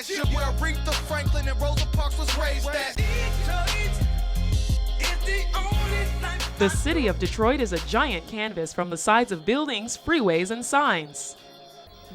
shit where Aretha Franklin and Rosa Parks was raised at. The city of Detroit is a giant canvas from the sides of buildings, freeways, and signs.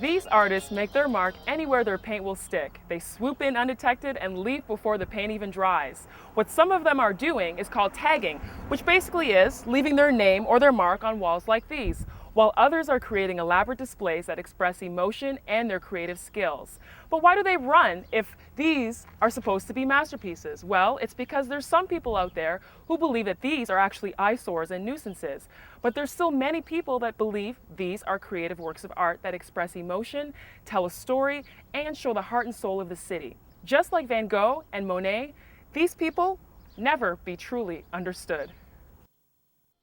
These artists make their mark anywhere their paint will stick. They swoop in undetected and leave before the paint even dries. What some of them are doing is called tagging, which basically is leaving their name or their mark on walls like these, while others are creating elaborate displays that express emotion and their creative skills. But why do they run if these are supposed to be masterpieces? Well, it's because there's some people out there who believe that these are actually eyesores and nuisances. But there's still many people that believe these are creative works of art that express emotion, tell a story, and show the heart and soul of the city. Just like Van Gogh and Monet, these people never be truly understood.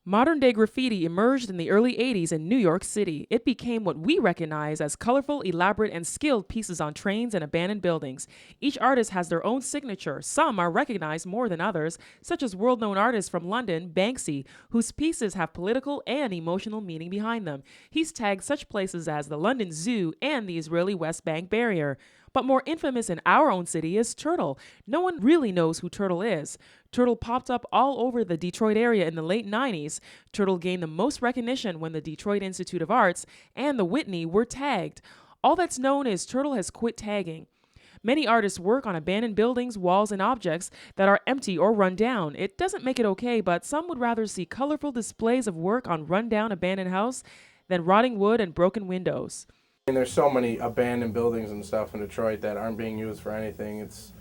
Modern-day graffiti emerged in the early 80s in New York City. It became what we recognize as colorful, elaborate, and skilled pieces on trains and abandoned buildings. Each artist has their own signature. Some are recognized more than others, such as world-known artist from London, Banksy, whose pieces have political and emotional meaning behind them. He's tagged such places as the London Zoo and the Israeli West Bank barrier. But more infamous in our own city is Turtle. No one really knows who Turtle is. Turtle popped up all over the Detroit area in the late 90s. Turtle gained the most recognition when the Detroit Institute of Arts and the Whitney were tagged. All that's known is Turtle has quit tagging. Many artists work on abandoned buildings, walls, and objects that are empty or run down. It doesn't make it okay, but some would rather see colorful displays of work on run-down abandoned house than rotting wood and broken windows. And there's so many abandoned buildings and stuff in Detroit that aren't being used for anything. It's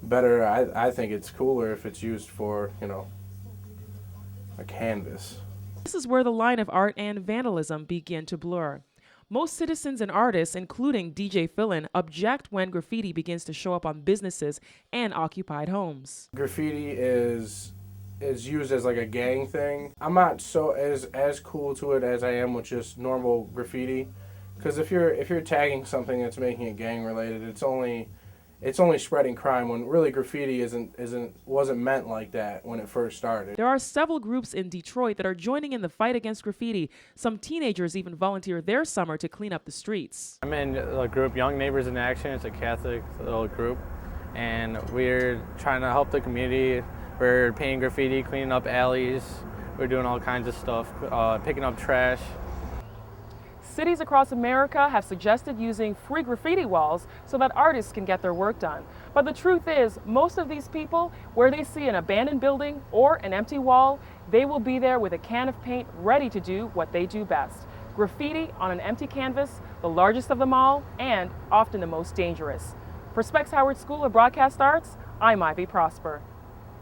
better, I think it's cooler if it's used for, a canvas. This is where the line of art and vandalism begin to blur. Most citizens and artists, including DJ Fillin, object when graffiti begins to show up on businesses and occupied homes. Graffiti is used as like a gang thing. I'm not so as cool to it as I am with just normal graffiti. Because if you're tagging something that's making it gang related, it's only spreading crime, when really graffiti wasn't meant like that when it first started. There are several groups in Detroit that are joining in the fight against graffiti. Some teenagers even volunteer their summer to clean up the streets. I'm in a group, Young Neighbors in Action. It's a Catholic little group, and we're trying to help the community. We're painting graffiti, cleaning up alleys. We're doing all kinds of stuff, picking up trash. Cities across America have suggested using free graffiti walls so that artists can get their work done. But the truth is, most of these people, where they see an abandoned building or an empty wall, they will be there with a can of paint ready to do what they do best. Graffiti on an empty canvas, the largest of them all, and often the most dangerous. For Specs Howard School of Broadcast Arts, I'm Ivy Prosper.